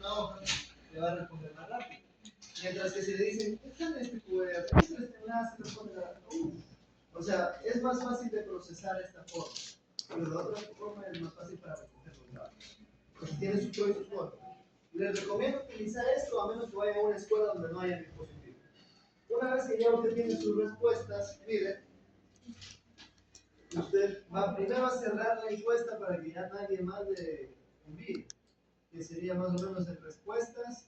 una hoja, le va a responder más rápido. Mientras que si le dicen, ¿qué en este QR? ¿Qué este enlace? Responde la o sea, es más fácil de procesar esta forma. Pero la otra forma es más fácil para recoger los datos. Entonces tiene sus pros y sus contras. Les recomiendo utilizar esto a menos que vaya a una escuela donde no haya dispositivo. Una vez que ya usted tiene sus respuestas, mire, usted va primero a cerrar la encuesta para que ya nadie más le envíe, que sería más o menos en respuestas,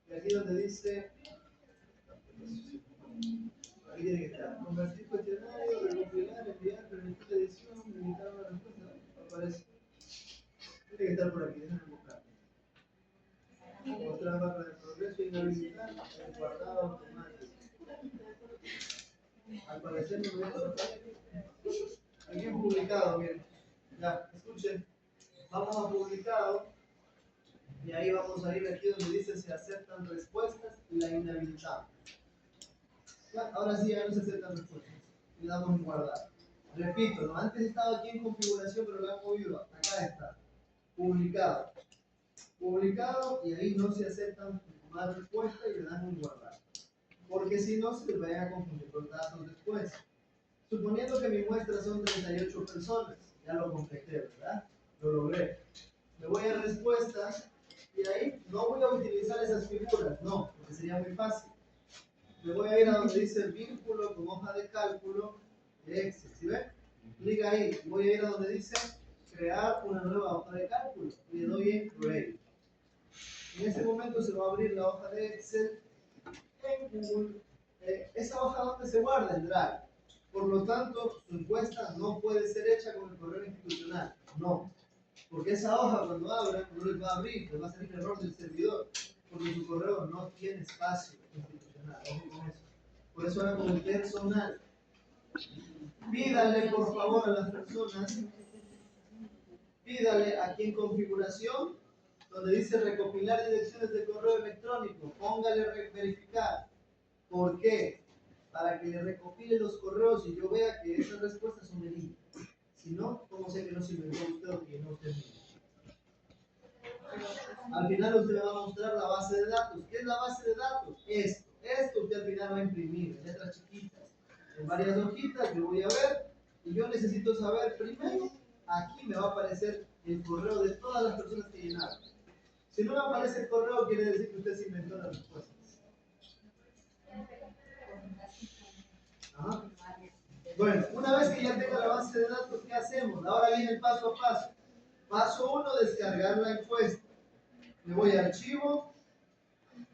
y aquí donde dice, aquí tiene que estar, convertir cuestionario, recopilar, enviar, permitir la edición, limitar una respuesta, aparece, tiene que estar por aquí, déjenme buscar. Mostrar barra de progreso, inhabilitar, el guardado automático. Al parecer no me deja aquí en publicado, miren. Ya, escuchen. Vamos a publicado y ahí vamos a ir aquí donde dice se aceptan respuestas y la inhabilitamos. Ya, ahora sí, ya no se aceptan respuestas. Le damos en guardar. Repito, ¿no? Antes estaba aquí en configuración, pero lo han movido. Acá está. Publicado. Publicado y ahí no se aceptan más respuestas y le dan en guardar. Porque si no, se les vayan a confundir los datos después. Suponiendo que mi muestra son 38 personas, ya lo completé, ¿verdad? Lo logré. Me voy a respuestas y ahí no voy a utilizar esas figuras, no, porque sería muy fácil. Me voy a ir a donde dice vínculo con hoja de cálculo de Excel, ¿sí ven? Clic ahí, voy a ir a donde dice crear una nueva hoja de cálculo y le doy en Create. En ese momento se va a abrir la hoja de Excel en Google. Esa hoja donde se guarda en Drive. Por lo tanto, su encuesta no puede ser hecha con el correo institucional. No. Porque esa hoja cuando abra, no les va a abrir, les va a salir error del servidor. Porque su correo no tiene espacio institucional. Por eso ahora con el personal. Pídale por favor a las personas, pídale aquí en configuración, donde dice recopilar direcciones de correo electrónico, póngale verificar. ¿Por qué? Para que le recopile los correos y yo vea que esas respuestas son verídicas. Si no, ¿cómo sé que no se inventó usted o que no usted mismo? Al final usted me va a mostrar la base de datos. ¿Qué es la base de datos? Esto usted al final va a imprimir en letras chiquitas, en varias hojitas. Yo voy a ver y yo necesito saber primero, aquí me va a aparecer el correo de todas las personas que llenaron. Si no me aparece el correo, quiere decir que usted se inventó las respuestas. Ajá. Bueno, una vez que ya tenga la base de datos, ¿qué hacemos? Ahora viene el paso a paso. Paso 1, descargar la encuesta. Me voy a archivo,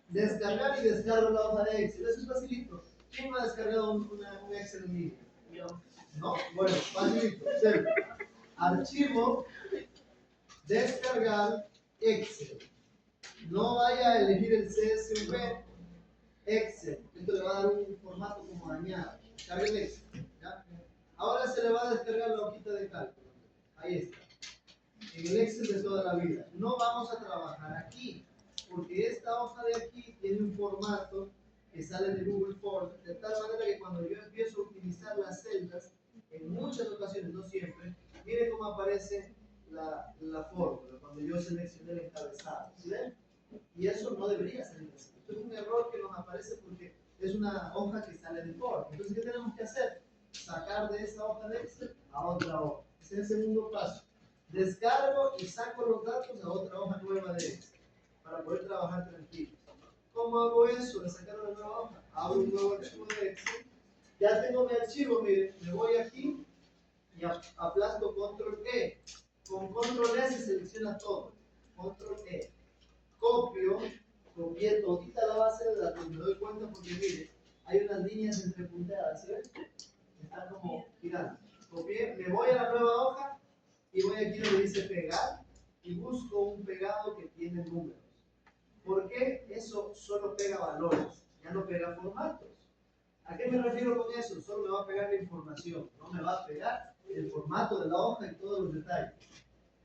descargar y descargo la hoja de Excel. Eso es facilito. ¿Quién me ha descargado un Excel en línea? ¿No? Bueno, facilito. Archivo, descargar Excel. No vaya a elegir el CSV, Excel. Esto le va a dar un formato como dañado. Cargue el Excel. ¿Ya? Ahora se le va a descargar la hojita de cálculo. Ahí está. En el Excel de toda la vida. No vamos a trabajar aquí, porque esta hoja de aquí tiene un formato que sale de Google Forms, de tal manera que cuando yo empiezo a utilizar las celdas, en muchas ocasiones, no siempre, mire cómo aparece la fórmula cuando yo seleccioné el encabezado. ¿Sí ven? Y eso no debería salir así. Esto es un error que nos aparece porque es una hoja que sale de Form. Entonces, ¿qué tenemos que hacer? Sacar de esa hoja de Excel a otra hoja. Ese es el segundo paso. Descargo y saco los datos a otra hoja nueva de Excel para poder trabajar tranquilo. ¿Cómo hago eso? De sacar una nueva hoja. Abro un nuevo archivo de Excel. Ya tengo mi archivo, miren, me voy aquí y aplasto control E. Con control E se selecciona todo. Control E. Copio, copié todita la base de datos, me doy cuenta porque mire, hay unas líneas entrepuntadas, ¿sí ven? Están como girando. Copié, me voy a la nueva hoja y voy aquí donde dice pegar y busco un pegado que tiene números. ¿Por qué? Eso solo pega valores, ya no pega formatos. ¿A qué me refiero con eso? Solo me va a pegar la información, no me va a pegar el formato de la hoja y todos los detalles.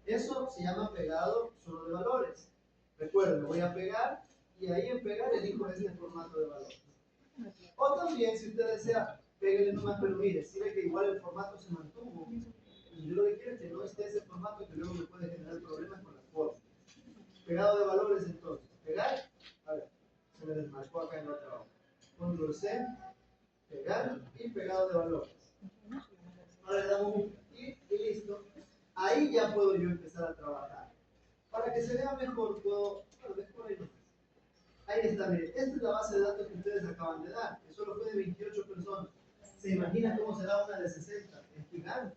Eso se llama pegado solo de valores. Recuerden, me voy a pegar y ahí en pegar elijo este formato de valores. O también, si usted desea, pégale nomás, pero mire, si ve que igual el formato se mantuvo, y yo lo que quiero es que no esté ese formato que luego me puede generar problemas con las formas. Pegado de valores entonces. control C, pegar y pegado de valores. Ahora le damos un clic y listo. Ahí ya puedo yo empezar a trabajar. Para que se vea mejor, puedo, bueno, mejor ahí. Ahí está, miren, esta es la base de datos que ustedes acaban de dar, que solo fue de 28 personas. ¿Se imagina cómo será una de 60? Es gigante.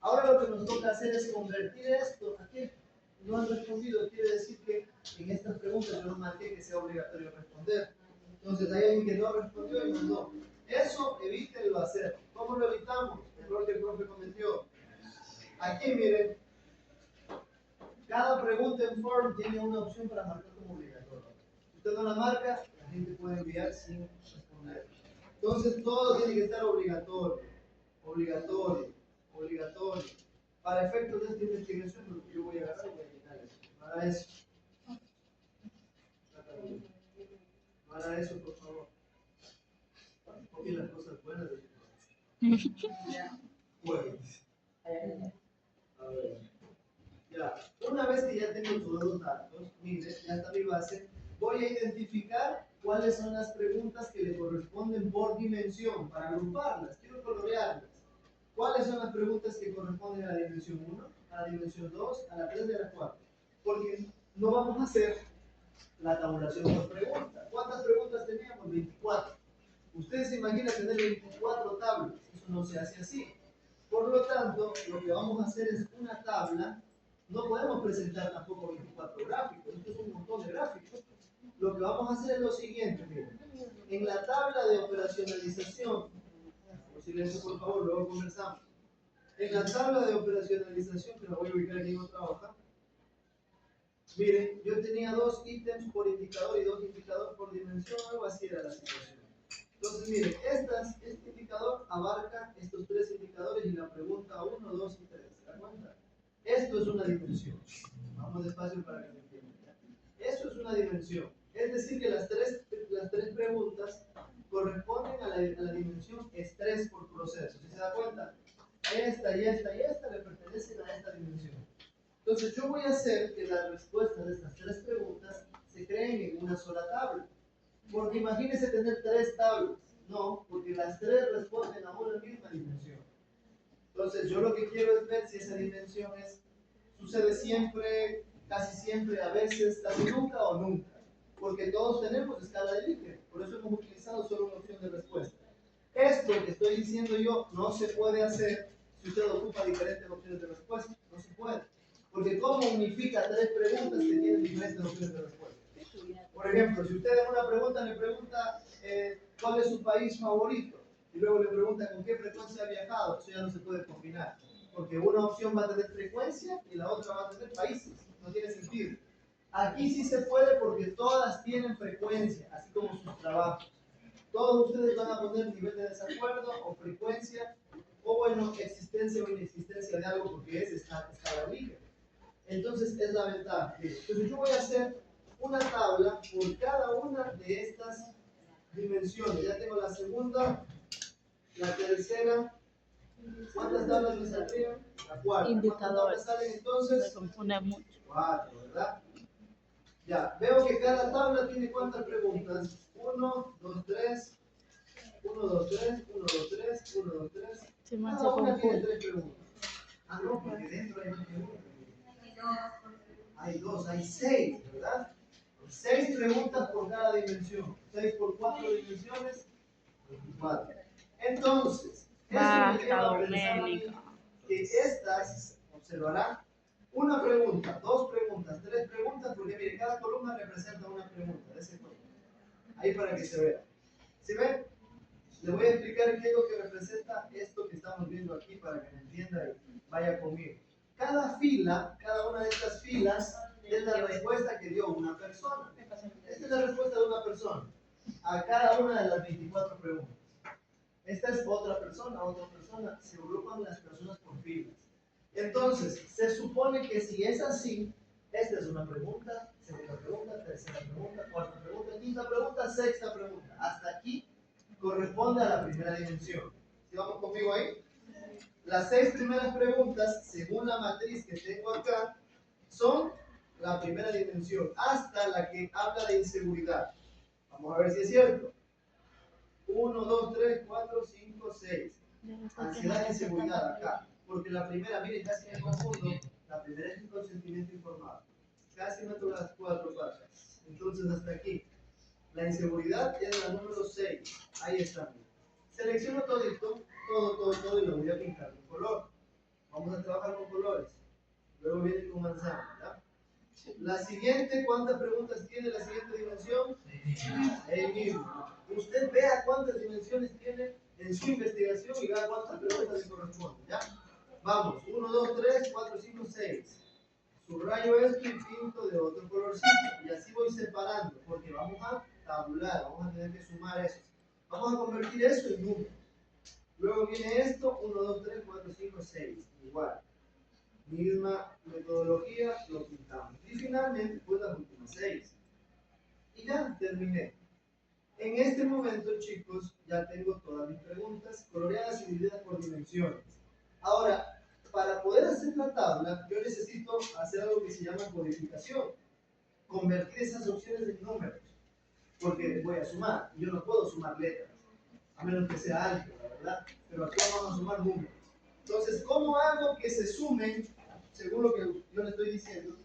Ahora lo que nos toca hacer es convertir esto a qué. No han respondido, quiere decir que en estas preguntas yo no marqué que sea obligatorio responder. Entonces hay alguien que no respondió y mandó. Eso evítenlo hacer. ¿Cómo lo evitamos? El error que el profe cometió. Aquí miren, cada pregunta en form tiene una opción para marcar como obligatorio. Si usted no la marca, la gente puede enviar sin responder. Entonces todo tiene que estar obligatorio, obligatorio, obligatorio. Para efectos de esta investigación, lo que yo voy a agarrar y voy a quitar eso. Para eso. Para eso, por favor. Copien las cosas buenas de pues. A ver. Ya. Una vez que ya tengo todos los datos, mire, ya está mi base, voy a identificar cuáles son las preguntas que le corresponden por dimensión, para agruparlas, quiero colorearlas. ¿Cuáles son las preguntas que corresponden a la dimensión 1, a la dimensión 2, a la 3 y a la 4? Porque no vamos a hacer la tabulación por pregunta. ¿Cuántas preguntas teníamos? 24. Ustedes se imaginan tener 24 tablas. Eso no se hace así. Por lo tanto, lo que vamos a hacer es una tabla. No podemos presentar tampoco 24 gráficos. Esto es un montón de gráficos. Lo que vamos a hacer es lo siguiente. Miren. En la tabla de operacionalización, por silencio por favor, luego conversamos. En la tabla de operacionalización, que la voy a ubicar aquí en otra hoja, miren, yo tenía 2 ítems por indicador y 2 indicadores por dimensión, algo así era la situación. Entonces, miren, este indicador abarca estos 3 indicadores y la pregunta 1, 2 y 3. ¿Se dan cuenta? Esto es una dimensión. Vamos despacio para que me entiendan. Eso es una dimensión. Es decir, que las tres preguntas corresponden a la dimensión estrés por proceso. ¿Sí se da cuenta? Esta y esta y esta le pertenecen a esta dimensión. Entonces yo voy a hacer que las respuestas de estas 3 preguntas se creen en una sola tabla. Porque imagínense tener 3 tablas. No, porque las 3 responden a una misma dimensión. Entonces yo lo que quiero es ver si esa dimensión sucede siempre, casi siempre, a veces, casi nunca o nunca. Porque todos tenemos escala de Likert. Por eso hemos utilizado solo una opción de respuesta. Esto que estoy diciendo yo no se puede hacer si usted ocupa diferentes opciones de respuesta. No se puede. Porque ¿cómo unifica 3 preguntas que tienen diferentes opciones de respuesta? Por ejemplo, si usted en una pregunta le pregunta ¿cuál es su país favorito? Y luego le pregunta con qué frecuencia ha viajado, eso ya no se puede combinar. Porque una opción va a tener frecuencia y la otra va a tener países. No tiene sentido. Aquí sí se puede porque todas tienen frecuencia, así como sus trabajos. Todos ustedes van a poner nivel de desacuerdo o frecuencia, o bueno, existencia o inexistencia de algo porque es escala libre. Entonces es la ventaja. Entonces yo voy a hacer una tabla por cada una de estas dimensiones. Ya tengo la segunda, la tercera. ¿Cuántas tablas me saldrían? La cuarta. Indicadores. ¿Cuántas tablas salen entonces? Se confunde mucho. 4, ¿verdad? Ya, veo que cada tabla tiene cuántas preguntas. 1, 2, 3, 1, 2, 3, 1, 2, 3, 1, 2, 3. Se me hace Cada una tiene confuso. 3 preguntas. Ah, no, porque dentro hay 2 preguntas. Hay 2, hay 6, ¿verdad? 6 preguntas por cada dimensión. 6 por 4 dimensiones, 24. Entonces, eso me lleva a pensar a mí que estas, observarán, una pregunta, 2 preguntas, 3 preguntas, porque mire, cada columna representa una pregunta de ese columna. Ahí para que se vea. ¿Sí ven? Le voy a explicar qué es lo que representa esto que estamos viendo aquí para que me entienda y vaya conmigo. Cada fila, cada una de estas filas es la respuesta que dio una persona. Esta es la respuesta de una persona a cada una de las 24 preguntas. Esta es otra persona, se agrupan las personas por filas. Entonces, se supone que si es así, esta es una pregunta, segunda pregunta, tercera pregunta, cuarta pregunta, quinta pregunta, sexta pregunta. Hasta aquí corresponde a la primera dimensión. ¿Sí vamos conmigo ahí? Las 6 primeras preguntas, según la matriz que tengo acá, son la primera dimensión, hasta la que habla de inseguridad. Vamos a ver si es cierto. 1, 2, 3, 4, 5, 6. Ansiedad y inseguridad acá. Porque la primera, miren, casi me confundo. La primera es el consentimiento informado. Casi meto las 4 patas. Entonces, hasta aquí. La inseguridad es la número 6. Ahí está. Selecciono todito, todo y lo voy a pintar con color. Vamos a trabajar con colores. Luego viene con manzana, ¿verdad? La siguiente, ¿cuántas preguntas tiene la siguiente dimensión? El mismo. Usted vea cuántas dimensiones tiene en su investigación y vea cuántas preguntas le corresponden, ¿ya? Vamos, 1, 2, 3, 4, 5, 6. Subrayo esto y pinto de otro colorcito. Y así voy separando, porque vamos a tabular, vamos a tener que sumar eso. Vamos a convertir eso en número. Luego viene esto, 1, 2, 3, 4, 5, 6. Igual. Misma metodología, lo pintamos. Y finalmente, pues las últimas 6. Y ya terminé. En este momento, chicos, ya tengo todas mis preguntas coloreadas y divididas por dimensiones. Ahora, para poder hacer la tabla, yo necesito hacer algo que se llama codificación. Convertir esas opciones en números. Porque voy a sumar. Y yo no puedo sumar letras. A menos que sea álgebra, ¿verdad? Pero aquí vamos a sumar números. Entonces, ¿cómo hago que se sumen, según lo que yo le estoy diciendo?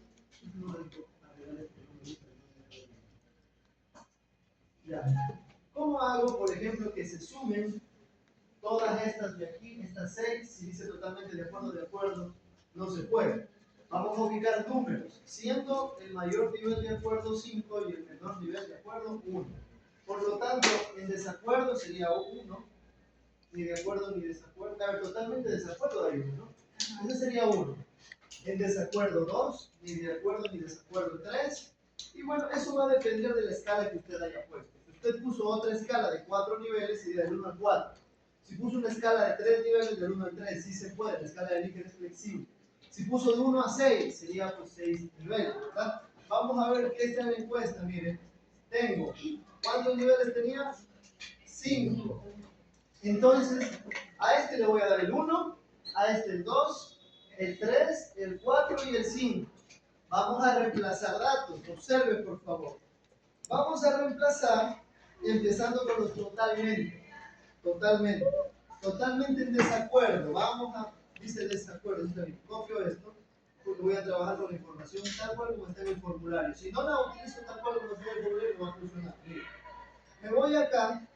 Ya. ¿Cómo hago, por ejemplo, que se sumen todas estas de aquí, estas 6? Si dice totalmente de acuerdo, no se puede. Vamos a ubicar números, siendo el mayor nivel de acuerdo 5 y el menor nivel de acuerdo 1. Por lo tanto, en desacuerdo sería 1, ni de acuerdo ni desacuerdo. Claro, totalmente desacuerdo hay 1, ¿no? Ese sería 1. En desacuerdo 2, ni de acuerdo ni desacuerdo 3. Y bueno, eso va a depender de la escala que usted haya puesto. Si usted puso otra escala de 4 niveles, sería del 1 al 4. Si puso una escala de 3 niveles, del 1 al 3, sí se puede, la escala de Likert es flexible. Si puso de 1 a 6, sería pues 6 niveles, ¿verdad? Vamos a ver qué está en la encuesta, miren. Tengo, ¿cuántos niveles tenía? 5. Entonces, a este le voy a dar el 1, a este el 2, el 3, el 4 y el 5. Vamos a reemplazar datos, observe por favor. Vamos a reemplazar empezando con los totalmente. Totalmente en desacuerdo. Vamos a, dice desacuerdo, copio esto, porque voy a trabajar con la información tal cual como está en el formulario. Si no la utilizo tal cual como está en el formulario, no va a funcionar. Mire, me voy acá,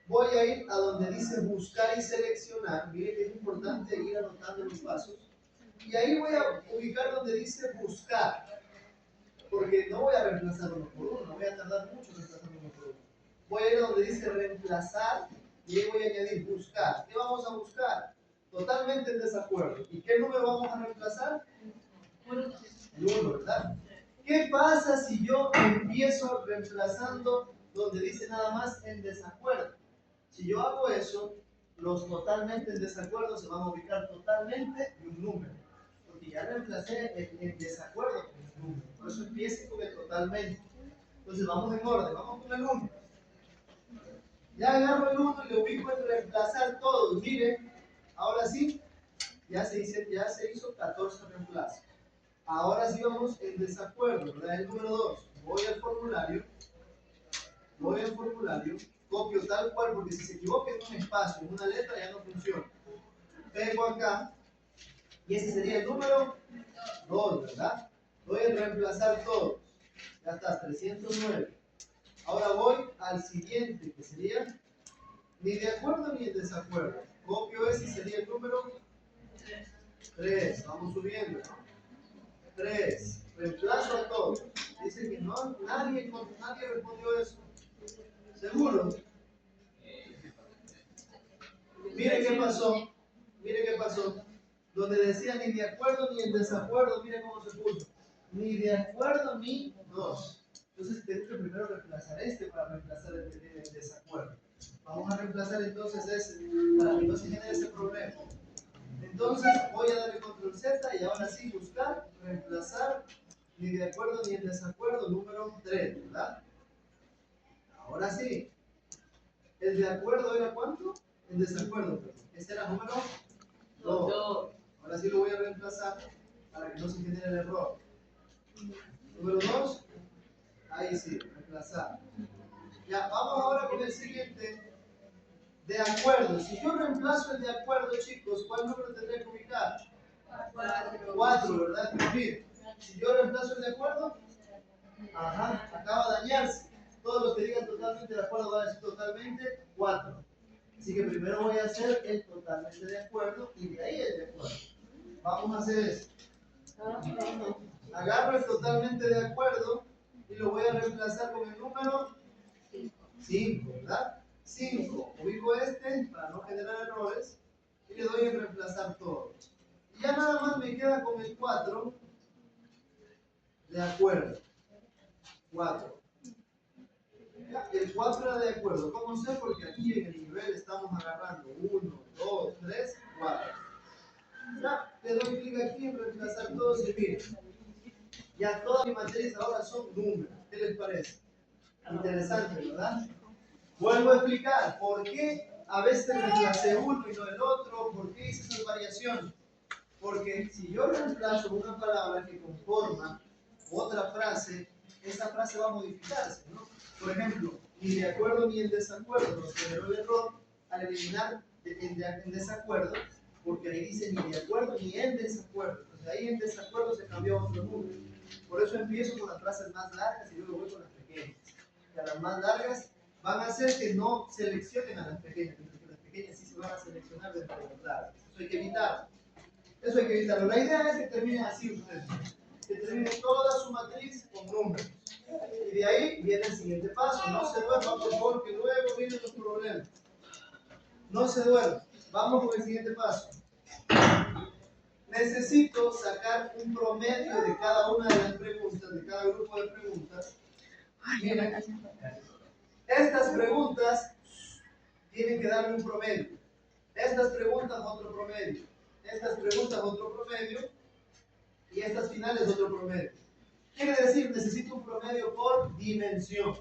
voy a ir a donde dice buscar y seleccionar. Mire que es importante ir anotando los pasos. Y ahí voy a ubicar donde dice buscar, porque no voy a reemplazar uno por uno, voy a tardar mucho reemplazando uno por uno. Voy a ir a donde dice reemplazar y ahí voy a añadir buscar. ¿Qué vamos a buscar? Totalmente en desacuerdo. ¿Y qué número vamos a reemplazar? El 1, ¿verdad? ¿Qué pasa si yo empiezo reemplazando donde dice nada más en desacuerdo? Si yo hago eso, los totalmente en desacuerdo se van a ubicar totalmente en un número. Porque ya reemplacé en desacuerdo con el número. Por eso empiece con el totalmente. Entonces vamos en orden, vamos con el 1. Ya agarro el 1 y lo ubico en reemplazar todos. Miren, ahora sí, ya se hizo 14 reemplazos. Ahora sí vamos en desacuerdo, ¿verdad? El número 2. Voy al formulario, copio tal cual, porque si se equivoca en un espacio, en una letra, ya no funciona. Pego acá, y ese sería el número 2, ¿verdad? Voy a reemplazar todos. Ya está, 309. Ahora voy al siguiente, que sería ni de acuerdo ni en desacuerdo. Copio ese y sería el número 3. Vamos subiendo, ¿no? 3. Reemplazo a todos. Dice que no, nadie respondió eso. ¿Seguro? Mire qué pasó. Mire qué pasó. Donde decía ni de acuerdo ni en desacuerdo, mire cómo se puso. Ni de acuerdo ni 2. Entonces tengo que primero reemplazar este para reemplazar el desacuerdo. Vamos a reemplazar entonces ese para que no se genere ese problema. Entonces voy a darle control Z y ahora sí buscar, reemplazar, ni de acuerdo ni en desacuerdo, número 3, ¿verdad? Ahora sí. ¿El de acuerdo era cuánto? El desacuerdo. Este era número 2. Ahora sí lo voy a reemplazar para que no se genere el error. Número 2, ahí sí, reemplazar. Ya, vamos ahora con el siguiente. De acuerdo. Si yo reemplazo el de acuerdo, chicos, ¿cuál número tendré que ubicar? 4, ¿verdad? Miren, si yo reemplazo el de acuerdo, ajá, acaba de dañarse. Todos los que digan totalmente de acuerdo van a decir totalmente 4. Así que primero voy a hacer el totalmente de acuerdo y de ahí el de acuerdo. Vamos a hacer eso. Agarro el totalmente de acuerdo y lo voy a reemplazar con el número 5, ¿verdad? 5. Ubico este para no generar errores y le doy en reemplazar todo. Y ya nada más me queda con el 4 de acuerdo. 4. El 4 era de acuerdo. ¿Cómo sé? Porque aquí en el nivel estamos agarrando 1, 2, 3, 4. Ya, le doy clic aquí en reemplazar todos y miren. Ya todas mis materias ahora son números. ¿Qué les parece? Interesante, ¿verdad? Vuelvo a explicar por qué a veces reemplacé uno y no el otro, por qué hice esas variaciones. Porque si yo reemplazo una palabra que conforma otra frase, esa frase va a modificarse, ¿no? Por ejemplo, ni de acuerdo ni en desacuerdo nos generó el error al eliminar en desacuerdo, porque ahí dice ni de acuerdo ni en desacuerdo. Entonces ahí en desacuerdo se cambió a otro número. Por eso empiezo con las frases más largas y luego voy con las pequeñas. Y a las más largas van a hacer que no seleccionen a las pequeñas, porque las pequeñas sí se van a seleccionar dentro de las largas. Eso hay que evitarlo. Eso hay que evitarlo. La idea es que terminen así ustedes. Que terminen toda su matriz con números. Y de ahí viene el siguiente paso. No se duerman, por favor, que luego vienen los problemas. No se duerman. Vamos con el siguiente paso. Necesito sacar un promedio de cada una de las preguntas, de cada grupo de preguntas. Miren, estas preguntas tienen que darme un promedio. Estas preguntas, otro promedio. Estas preguntas, otro promedio. Y estas finales, otro promedio. Quiere decir, necesito un promedio por dimensión.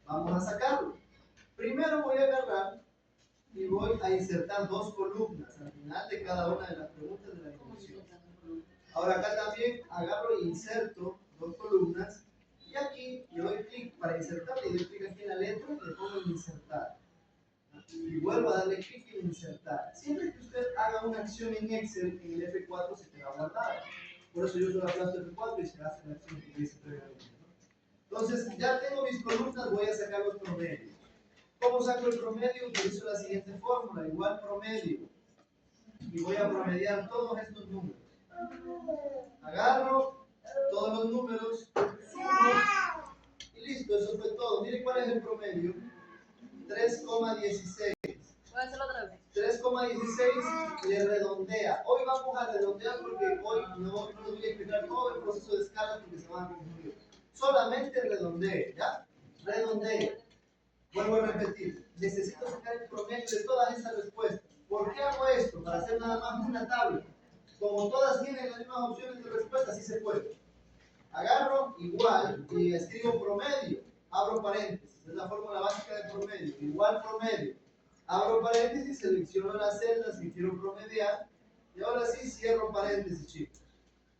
Vamos a sacarlo. Primero voy a agarrar y voy a insertar dos columnas al final de cada una de las preguntas de la dimensión. Ahora acá también agarro e inserto dos columnas y aquí le doy clic para insertar, le doy clic aquí en la letra y le pongo en insertar. Y vuelvo a darle clic en insertar. Siempre que usted haga una acción en Excel, en el F4 se queda guardada. Por eso yo solo aplasto F4 y se hace la acción que hice previamente. Entonces, ya tengo mis columnas, voy a sacar los promedios. ¿Cómo saco el promedio? Utilizo la siguiente fórmula, igual promedio. Y voy a promediar todos estos números. Agarro todos los números, sumo y listo, eso fue todo. Miren cuál es el promedio. 3,16. Voy a hacerlo otra vez. 3,16 le redondea. Hoy vamos a redondear porque hoy no les voy a explicar todo el proceso de escala porque se van a confundir. Solamente redondee, ¿ya? Redondee. Vuelvo a repetir. Necesito sacar el promedio de todas esas respuestas. ¿Por qué hago esto? Para hacer nada más una tabla. Como todas tienen las mismas opciones de respuesta, así se puede. Agarro igual y escribo promedio. Abro paréntesis. Es la fórmula básica de promedio. Igual promedio. Abro paréntesis, selecciono las celdas que quiero promediar. Y ahora sí cierro paréntesis, chicos.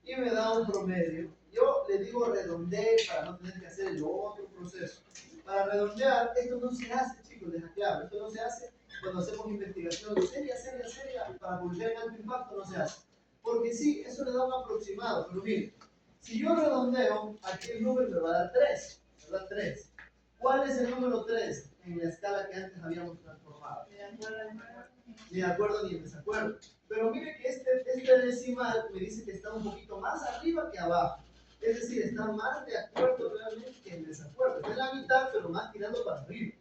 Y me da un promedio. Yo le digo redondee para no tener que hacer el otro proceso. Para redondear, esto no se hace, chicos, les aclaro. Esto no se hace cuando hacemos investigación seria, para publicar en alto impacto, no se hace. Porque sí, eso le da un aproximado. Pero miren, si yo redondeo, aquí el número me va a dar 3. ¿Verdad? 3. ¿Cuál es el número 3 en la escala que antes habíamos transformado? Ni de acuerdo ni en desacuerdo. Pero mire que este decimal me dice que está un poquito más arriba que abajo. Es decir, está más de acuerdo realmente que en desacuerdo. Está en la mitad, pero más tirando para arriba.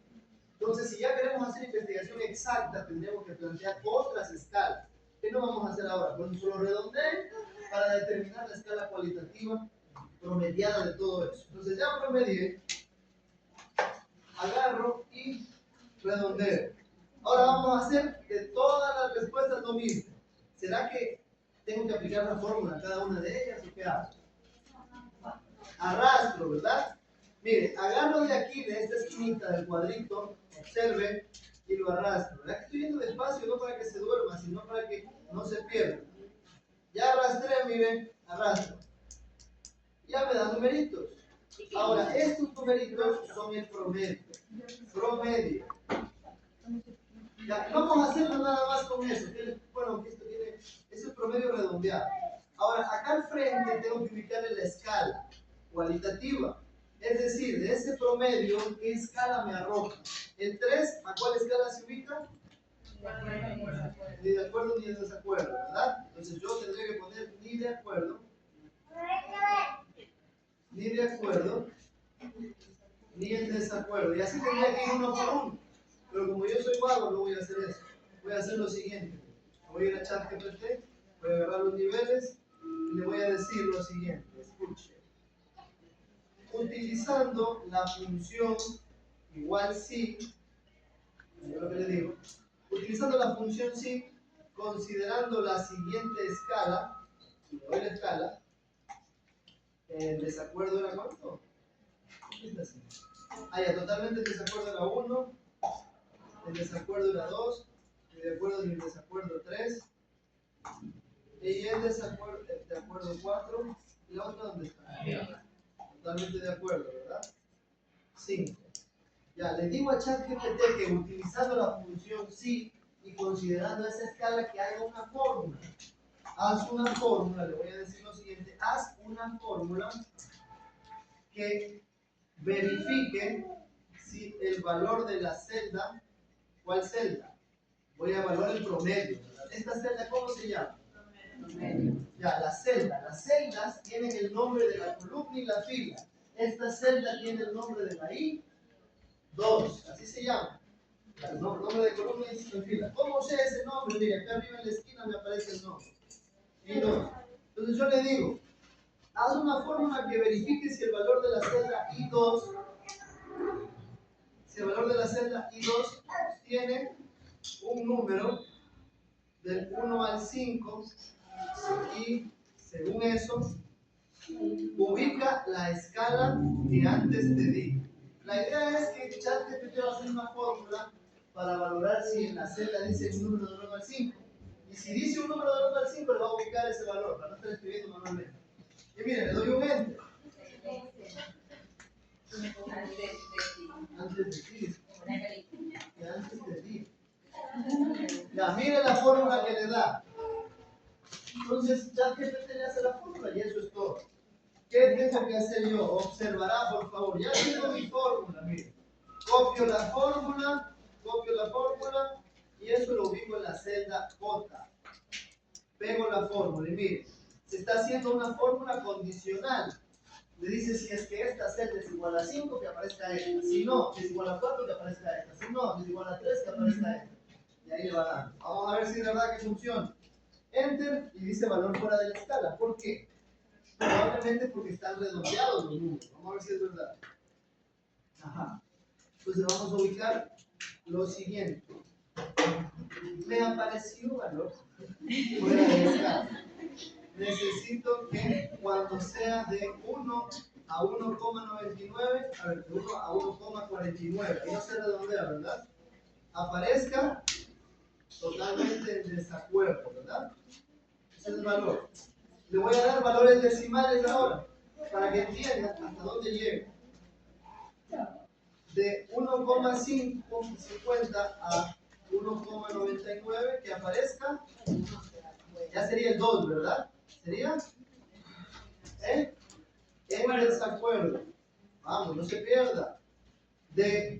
Entonces, si ya queremos hacer investigación exacta, tendríamos que plantear otras escalas. ¿Qué no vamos a hacer ahora? Pues solo redondeé para determinar la escala cualitativa promediada de todo eso. Entonces, ya promedié, agarro y redondeo. Ahora vamos a hacer que todas las respuestas lo mismo. ¿Será que tengo que aplicar la fórmula a cada una de ellas o qué hago? Arrastro, ¿verdad? Mire, agarro de aquí, de esta esquinita del cuadrito, observe, y lo arrastro. ¿Verdad que estoy yendo despacio? No para que se duerma, sino para que no se pierda. Ya arrastré, miren, arrastro. Ya me da numeritos. Ahora, estos numeritos son el promedio. Promedio. Ya, no vamos a hacerlo nada más con eso. Bueno, esto tiene, es el promedio redondeado. Ahora, acá al frente tengo que ubicarle la escala cualitativa. Es decir, de ese promedio, ¿qué escala me arroja? El 3, ¿a cuál escala se ubica? Ni de acuerdo ni de desacuerdo, ¿verdad? Entonces yo tendría que poner ni de acuerdo, ni de acuerdo, ni en desacuerdo. Y así tendría que ir uno por uno. Pero como yo soy vago, no voy a hacer eso. Voy a hacer lo siguiente. Voy a ir a ChatGPT, voy a agarrar los niveles y le voy a decir lo siguiente. Escuche. Utilizando la función igual si, es lo que le digo. Utilizando la función si, considerando la siguiente escala, le doy la escala, el desacuerdo era cuánto? Ya, totalmente el desacuerdo era 1, el desacuerdo era 2, el de acuerdo y el desacuerdo 3, y el desacuerdo, de acuerdo 4, y la otra ¿dónde está? Totalmente de acuerdo, ¿verdad? 5. Ya, le digo a ChatGPT que utilizando la función si y considerando esa escala que haga una fórmula. Haz una fórmula, le voy a decir lo siguiente, haz una fórmula que verifique si el valor de la celda, ¿cuál celda? Voy a evaluar el promedio, ¿verdad? ¿Esta celda cómo se llama? Promedio. Ya, la celda. Las celdas tienen el nombre de la columna y la fila. Esta celda tiene el nombre de la I2, así se llama. El nombre de columna y fila. ¿Cómo sé ese nombre? Mira, acá arriba en la esquina me aparece el nombre. I2. Entonces yo le digo, haz una fórmula que verifique si el valor de la celda I2, tiene un número del 1 al 5 y según eso ubica la escala que antes te di. La idea es que ChatGPT va a hacer una fórmula para valorar si en la celda dice un número del 1 al 5. Y si dice un número del 1 al 5, le va a ubicar ese valor para no estar escribiendo manualmente. Y miren, le doy un enter. Antes de ti. Antes de ti. Ya, mire la fórmula que le da. Entonces, ChatGPT le hace la fórmula y eso es todo. ¿Qué tengo que hacer yo? Observará, por favor. Ya tengo mi fórmula, mire. Copio la fórmula y eso lo ubico en la celda J. Pego la fórmula y mire, se está haciendo una fórmula condicional. Le dice si es que esta celda es igual a 5, que aparezca esta. Si no, si es igual a 4, que aparezca esta. Si no, si es igual a 3, que aparezca esta. Y ahí le va dando. Vamos a ver si es verdad que funciona. Enter y dice valor fuera de la escala. ¿Por qué? Probablemente porque están redondeados los números. Vamos a ver si es verdad. Ajá. Entonces vamos a ubicar lo siguiente. Me apareció valor fuera de escala. Necesito que cuando sea de 1 a 1,99, a ver, de 1 a 1,49, que no se redondea, ¿verdad? Aparezca totalmente en desacuerdo, ¿verdad? Ese es el valor. Le voy a dar valores decimales ahora, para que entiendan hasta dónde llego. De 1,550 a 1,99 que aparezca, ya sería el 2, ¿verdad? ¿Sería? En desacuerdo. Vamos, no se pierda. De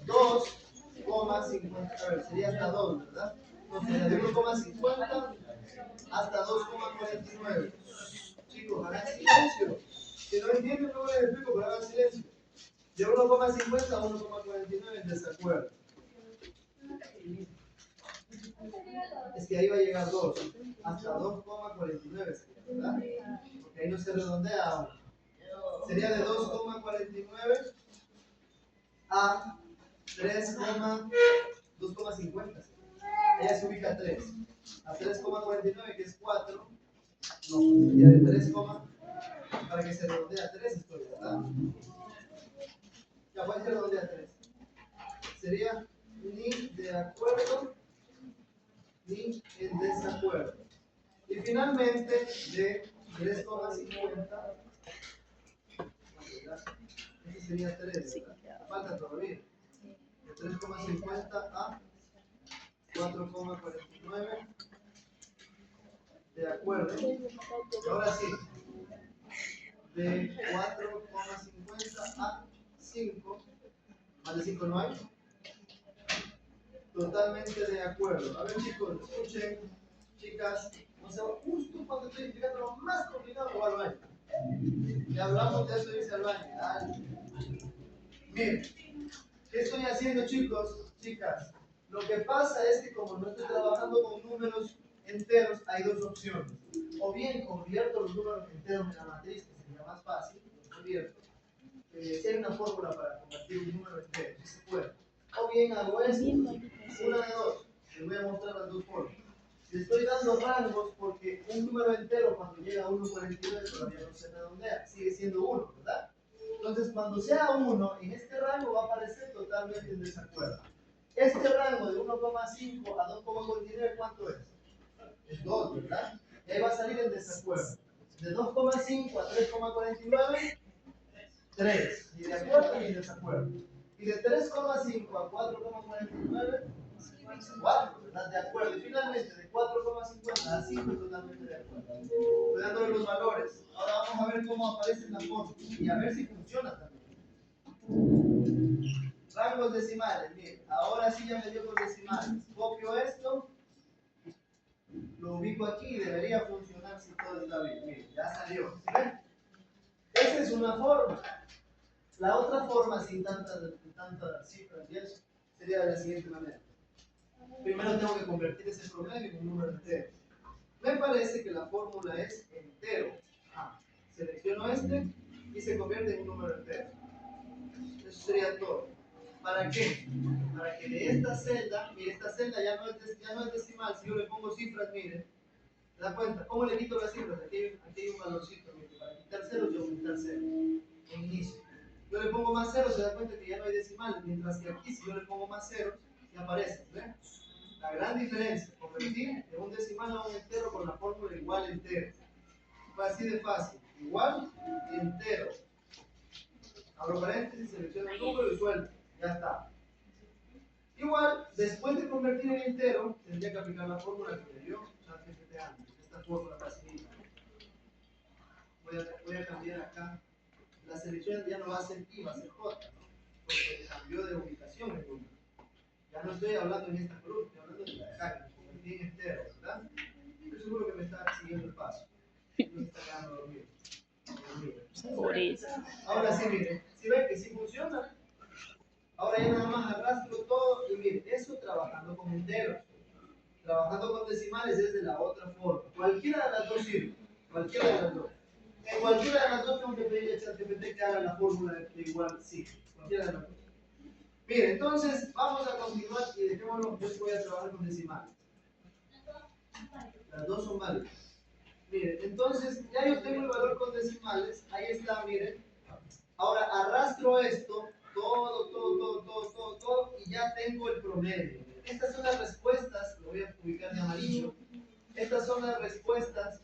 2,50, a ver, sería hasta 2, ¿verdad? No, sería de 1,50 hasta 2,49. Chicos, hagan silencio. Si no entienden, no les explico, pero hagan silencio. De 1,50 a 1,49 en desacuerdo. Es que ahí va a llegar 2, hasta 2,49, ¿verdad? Porque ahí no se redondea aún. Sería de 2,49 a 2,50. Ella se ubica a 3. A 3,49, que es 4. No, sería de 3, para que se redondee a 3 estoy, ¿verdad? Ya, ¿cuál se redondea a 3? Sería ni de acuerdo ni en desacuerdo. Y finalmente, de 3,50 sería 3, ¿verdad? Falta todavía. De 3,50 a 4,49. De acuerdo. Ahora sí. De 4,50 a 5. Más de 5 no hay. Totalmente de acuerdo. A ver, chicos, escuchen, chicas. O sea, justo cuando estoy explicando lo más complicado, o al baño. Ya hablamos de eso, dice al baño. Dale. Miren, ¿qué estoy haciendo, chicos, chicas? Lo que pasa es que como no estoy trabajando con números enteros, hay dos opciones. O bien convierto los números enteros en la matriz, que sería más fácil, los convierto. Si hay una fórmula para convertir un número entero, si se puede. O bien hago esto, una de dos. Les voy a mostrar las dos formas. Le estoy dando rangos porque un número entero cuando llega a 1,49 todavía no se redondea, sigue siendo 1, ¿verdad? Entonces, cuando sea 1, en este rango va a aparecer totalmente en desacuerdo. Este rango de 1,5 a 2,49, ¿cuánto es? Es 2, ¿verdad? Y ahí va a salir en desacuerdo. De 2,5 a 3,49, 3. Ni de acuerdo ni de desacuerdo. Y de 3,5 a 4,49, 4, ¿verdad? De acuerdo. Y finalmente, de 4,50 a 5, totalmente de acuerdo. Estoy dándole los valores. Ahora vamos a ver cómo aparece en la foto y a ver si funciona también. Rangos decimales, miren, ahora sí ya me dio los decimales. Copio esto, lo ubico aquí y debería funcionar si todo está bien. Miren, ya salió. ¿Sí ven? Esa es una forma. La otra forma, sin tantas cifras y eso, sería de la siguiente manera. Primero tengo que convertir ese promedio en un número entero. Me parece que la fórmula es entero. Selecciono este y se convierte en un número entero. Eso sería todo. ¿Para qué? Para que de esta celda, y esta celda ya no es decimal, si yo le pongo cifras, miren, ¿se da cuenta? ¿Cómo le quito las cifras? Aquí hay un valorcito, miren, para quitar ceros y aumentar cero, en inicio. Yo le pongo más ceros, se da cuenta que ya no hay decimales, mientras que aquí si yo le pongo más ceros, ya aparece, ¿ven? La gran diferencia, convertir de un decimal a un entero con la fórmula igual entero. Fue así de fácil, igual entero. Abro paréntesis, selecciono el número y suelto. Ya está. Igual, después de convertir en entero, tendría que aplicar la fórmula que me dio ChatGPT antes. Esta fórmula facilita. Voy a cambiar acá. La selección ya no va a ser I, va a ser J, ¿no? Porque cambió de ubicación el número. Ya no estoy hablando en esta columna, estoy hablando de la de acá, que convertí en entero, ¿verdad? Estoy seguro que me está siguiendo el paso. No se está quedando dormido. Ahora sí, miren, si ven que sí funciona. Ahora ya nada más arrastro todo y miren, eso trabajando con enteros. Trabajando con decimales es de la otra forma. Cualquiera de las dos sirve. Cualquiera de las dos. En cualquiera de las dos tengo que pedirle a ChatGPT que haga la fórmula de igual sí. Cualquiera de las dos. Miren, entonces vamos a continuar y dejémoslo. Yo voy a trabajar con decimales. Las dos son válidas. Miren, entonces ya yo tengo el valor con decimales. Ahí está, miren. Ahora arrastro esto, todo, y ya tengo el promedio. Estas son las respuestas, lo voy a ubicar de amarillo. Estas son las respuestas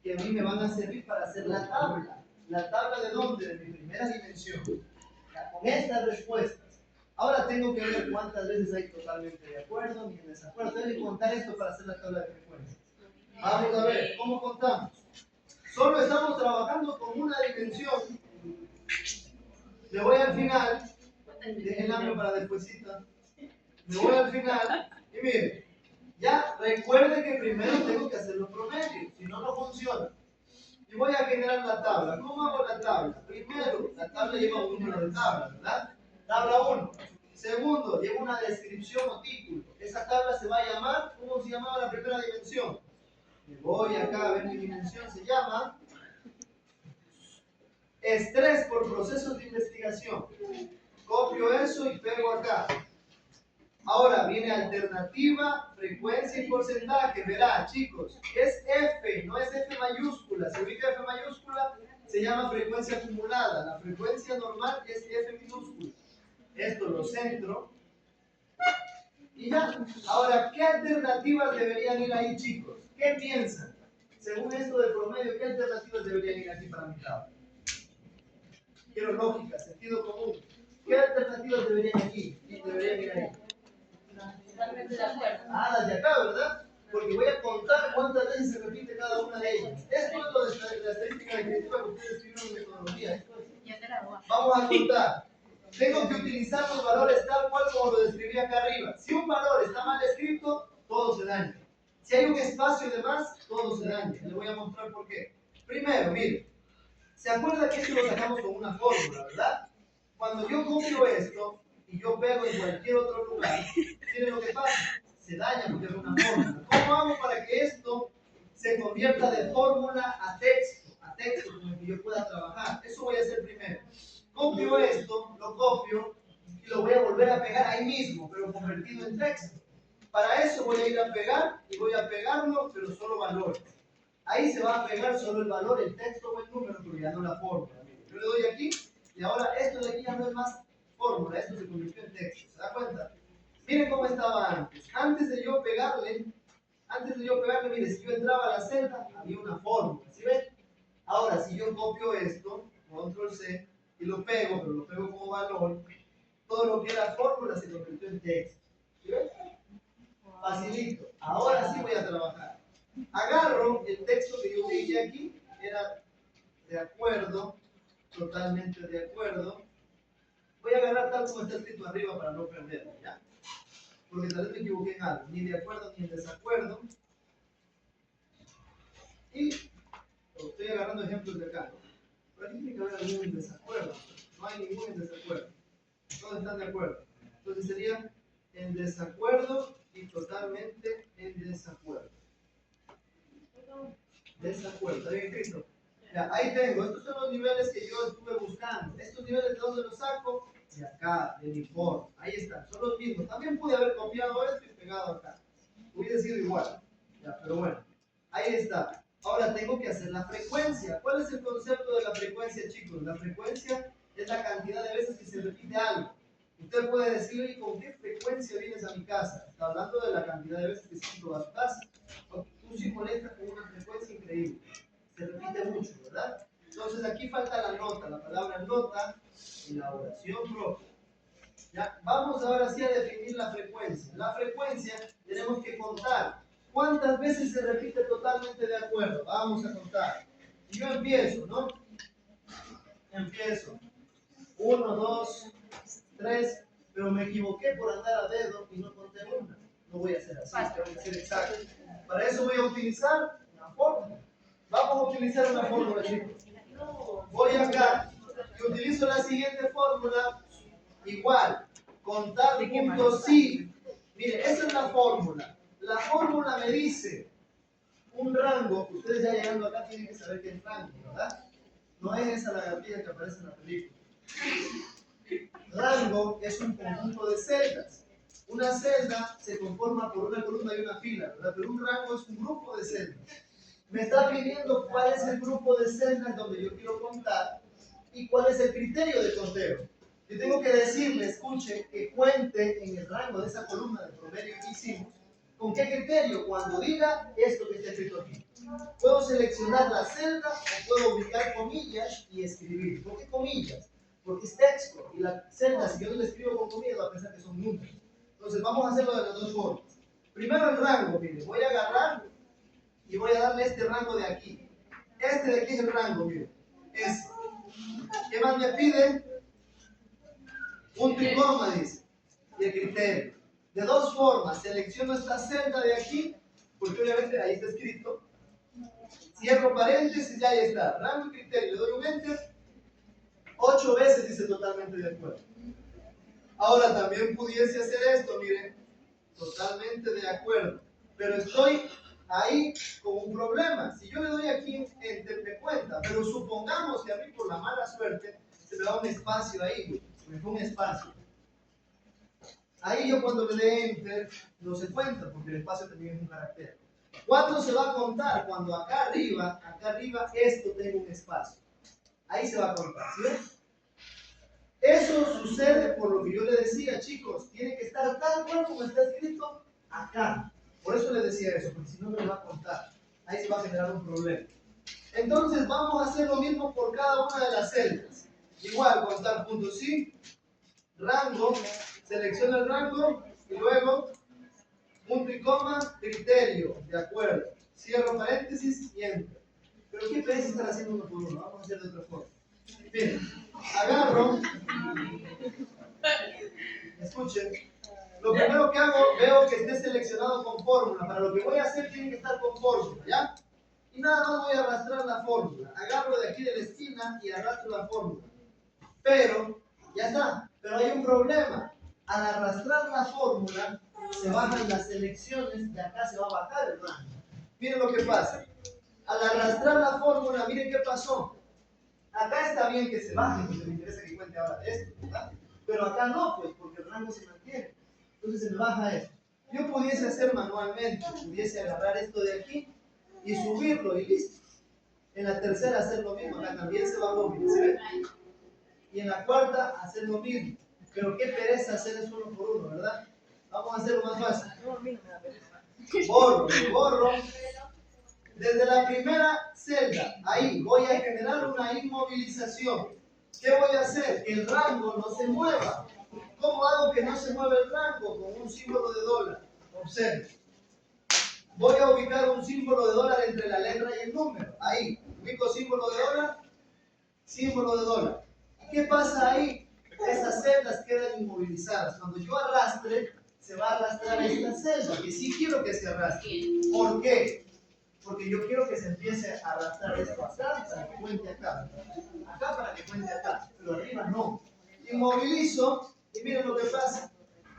que a mí me van a servir para hacer la tabla. ¿La tabla de dónde? De mi primera dimensión. Ya, con estas respuestas. Ahora tengo que ver cuántas veces hay totalmente de acuerdo ni en desacuerdo. Tengo que contar esto para hacer la tabla de frecuencias. Vamos a ver, ¿cómo contamos? Solo estamos trabajando con una dimensión. Me voy al final, déjenme para despuesito. Me voy al final y miren, ya recuerde que primero tengo que hacer los promedios, si no, no funciona. Y voy a generar la tabla. ¿Cómo hago la tabla? Primero, la tabla lleva un número de tabla, ¿verdad? Tabla 1. Segundo, lleva una descripción o título. Esa tabla se va a llamar, ¿cómo se llamaba la primera dimensión? Me voy acá a ver mi dimensión, se llama estrés por procesos de investigación. Copio eso y pego acá. Ahora viene alternativa, frecuencia y porcentaje. Verá, chicos, es F, no es F mayúscula. Si ubica F mayúscula, se llama frecuencia acumulada. La frecuencia normal es F minúscula. Esto lo centro. Y ya. Ahora, ¿qué alternativas deberían ir ahí, chicos? ¿Qué piensan? Según esto del promedio, ¿qué alternativas deberían ir aquí para mi tabla? Quiero lógica, sentido común. deberían aquí, y deberían ir ahí. Totalmente de acuerdo. Ah, las de acá, ¿verdad? Porque voy a contar cuántas veces se repite cada una de ellas. Esto es lo de la estadística definitiva que ustedes escribieron en metodología. Esto es. Vamos a contar. Tengo que utilizar los valores tal cual como lo describí acá arriba. Si un valor está mal escrito, todo se daña. Si hay un espacio de más, todo se daña. Les voy a mostrar por qué. Primero, miren. ¿Se acuerda que esto lo sacamos con una fórmula, verdad? Cuando yo copio esto y yo pego en cualquier otro lugar, miren lo que pasa. Se daña porque es una fórmula. ¿Cómo hago para que esto se convierta de fórmula a texto con el que yo pueda trabajar? Eso voy a hacer primero. Copio esto, lo copio y lo voy a volver a pegar ahí mismo, pero convertido en texto. Para eso voy a ir a pegar y voy a pegarlo, pero solo valores. Ahí se va a pegar solo el valor, el texto o el número, pero ya no la fórmula. Yo le doy aquí y ahora esto de aquí ya no es más fórmula, esto se convirtió en texto. ¿Se da cuenta? Miren cómo estaba antes. Antes de yo pegarle, mire, si yo entraba a la celda, había una fórmula. ¿Sí ven? Ahora, si yo copio esto, control C, y lo pego, pero lo pego como valor, todo lo que era fórmula se convirtió en texto. ¿Sí ven? Facilito. Ahora sí voy a trabajar. Agarro el texto que yo dije aquí, era de acuerdo, totalmente de acuerdo. Voy a agarrar tal como está escrito arriba para no perderlo, ¿ya? Porque tal vez me equivoqué en algo, ni de acuerdo ni en desacuerdo. Y estoy agarrando ejemplos de acá, ¿no? Pero aquí tiene que haber algún en desacuerdo. No hay ningún en desacuerdo. Todos están de acuerdo. Entonces sería en desacuerdo y totalmente en desacuerdo. Desacuerdo, ¿está bien escrito? Ya, ahí tengo, estos son los niveles que yo estuve buscando. ¿Estos niveles de dónde los saco? De acá, de mi form. Ahí están, son los mismos. También pude haber copiado esto y pegado acá. Hubiera sido igual. Ya, pero bueno, ahí está. Ahora tengo que hacer la frecuencia. ¿Cuál es el concepto de la frecuencia, chicos? La frecuencia es la cantidad de veces que se repite algo. Usted puede decir, ¿y con qué frecuencia vienes a mi casa? Está hablando de la cantidad de veces que se va a su casa. Tú sí molestas con una frecuencia increíble. Se repite mucho, ¿verdad? Entonces aquí falta la nota, la palabra nota en la oración propia. ¿Ya? Vamos ahora sí a definir la frecuencia. La frecuencia tenemos que contar cuántas veces se repite totalmente de acuerdo. Vamos a contar. Y yo empiezo, ¿no? Empiezo. 1, 2, 3, pero me equivoqué por andar a dedo y no conté una. No voy a hacer así, tengo que ser exacto. Para eso voy a utilizar una fórmula. Vamos a utilizar una fórmula, chicos. Voy acá y utilizo la siguiente fórmula. Igual, contar puntos sí. Mire, esa es la fórmula. La fórmula me dice un rango. Ustedes ya llegando acá tienen que saber qué es rango, ¿verdad? No es esa lagartija que aparece en la película. Rango es un conjunto de celdas. Una celda se conforma por una columna y una fila, ¿verdad? Pero un rango es un grupo de celdas. Me está pidiendo cuál es el grupo de celdas donde yo quiero contar y cuál es el criterio de conteo. Yo tengo que decirle, escuche, que cuente en el rango de esa columna de promedio que hicimos. ¿Con qué criterio? Cuando diga esto que está escrito aquí. Puedo seleccionar la celda o puedo ubicar comillas y escribir. ¿Por qué comillas? Porque es texto y la celda, si yo no le escribo con comillas, va a pensar que son números. Entonces vamos a hacerlo de las dos formas. Primero el rango, mire, voy a agarrar y voy a darle este rango de aquí. Este de aquí es el rango, mire. Es. ¿Qué más me pide? Un tricoma, dice. Y el criterio. De dos formas. Selecciono esta celda de aquí, porque obviamente ahí está escrito. Cierro paréntesis y ahí está. Rango y criterio. Le doy un enter. 8 veces dice totalmente de acuerdo. Ahora también pudiese hacer esto, miren. Totalmente de acuerdo. Pero estoy ahí con un problema. Si yo le doy aquí enter, me cuenta. Pero supongamos que a mí por la mala suerte se me da un espacio ahí. Me fue un espacio. Ahí yo cuando le dé enter no se cuenta porque el espacio también es un carácter. ¿Cuándo se va a contar? Cuando acá arriba esto tenga un espacio. Ahí se va a contar, ¿sí ven? Eso sucede por lo que yo le decía, chicos, tiene que estar tal cual como está escrito acá. Por eso le decía eso, porque si no me lo va a contar. Ahí se va a generar un problema. Entonces vamos a hacer lo mismo por cada una de las celdas. Igual, contar puntos sí, rango, selecciona el rango y luego punto y coma, criterio, de acuerdo. Cierro paréntesis y enter. Pero qué pereza estar haciendo uno por uno, vamos a hacer de otra forma. Bien, agarro, escuchen, lo primero que hago, veo que esté seleccionado con fórmula. Para lo que voy a hacer tiene que estar con fórmula, ¿ya? Y nada más voy a arrastrar la fórmula. Agarro de aquí de la esquina y arrastro la fórmula. Pero, ya está, pero hay un problema. Al arrastrar la fórmula, se bajan las selecciones, de acá se va a bajar el rango. Miren lo que pasa. Al arrastrar la fórmula, miren qué pasó. Acá está bien que se baje, porque me interesa que cuente ahora de esto, ¿verdad? Pero acá no, pues, porque el rango se mantiene. Entonces se me baja esto. Yo pudiese hacer manualmente, pudiese agarrar esto de aquí y subirlo y listo. En la tercera hacer lo mismo, acá también se bajó, miren, ¿se ve? Y en la cuarta hacer lo mismo. Pero qué pereza hacer eso uno por uno, ¿verdad? Vamos a hacerlo más fácil. Borro. Desde la primera celda, ahí voy a generar una inmovilización. ¿Qué voy a hacer? Que el rango no se mueva. ¿Cómo hago que no se mueva el rango? Con un símbolo de dólar. Observe. Voy a ubicar un símbolo de dólar entre la letra y el número. Ahí, ubico símbolo de dólar, símbolo de dólar. ¿Qué pasa ahí? Esas celdas quedan inmovilizadas. Cuando yo arrastre, se va a arrastrar esta celda, que sí quiero que se arrastre. ¿Por qué? Porque yo quiero que se empiece a arrastrar esto acá para que cuente acá. Acá para que cuente acá, pero arriba no. Inmovilizo y miren lo que pasa.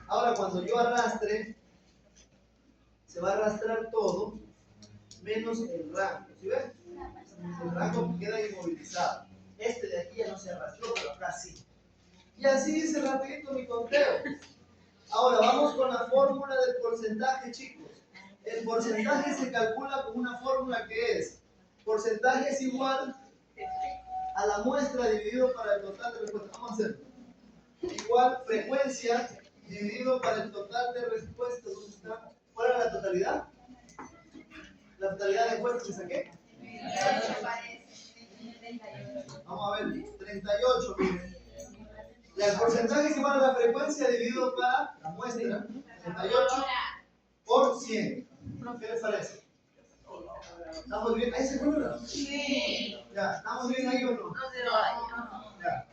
Ahora cuando yo arrastre, se va a arrastrar todo, menos el rango. ¿Sí ven? El rango queda inmovilizado. Este de aquí ya no se arrastró, pero acá sí. Y así dice rapidito mi conteo. Ahora vamos con la fórmula del porcentaje, chicos. El porcentaje se calcula con una fórmula que es: porcentaje es igual a la muestra dividido para el total de respuestas. Vamos a hacerlo. Igual frecuencia dividido para el total de respuestas. ¿Dónde está? ¿Cuál era la totalidad? ¿La totalidad de respuestas que saqué? Vamos a ver, 38, miren. El porcentaje es igual a la frecuencia dividido para la muestra, 38 por 100. ¿Qué les parece? ¿Estamos bien? ¿Ahí se acuerdan? Sí. Ya, ¿estamos bien ahí o no? No se vaya. Ya.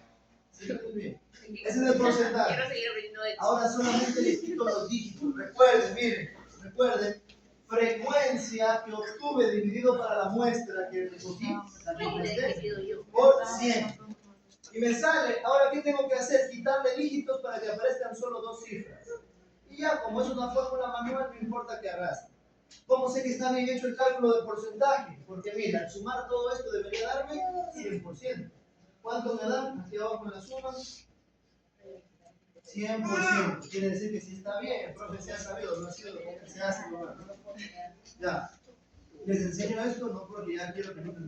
Sí, estamos bien. Ese es el porcentaje. Quiero seguir rindiendo de Ahora solamente les quito los dígitos. Recuerden, miren, recuerden. Frecuencia que obtuve dividido para la muestra que recogí, la que presté, por 100. Y me sale, ahora ¿qué tengo que hacer? Quitarle dígitos para que aparezcan solo dos cifras. Y ya, como es una fórmula manual, no importa que arrastre. ¿Cómo sé que está bien hecho el cálculo de porcentaje? Porque mira, al sumar todo esto debería darme 100%. ¿Cuánto me dan? Aquí abajo en la suma. 100%. Quiere decir que si está bien, el profe se ha sabido, no ha sido lo que se hace. Ya. Les enseño esto no porque ya quiero que no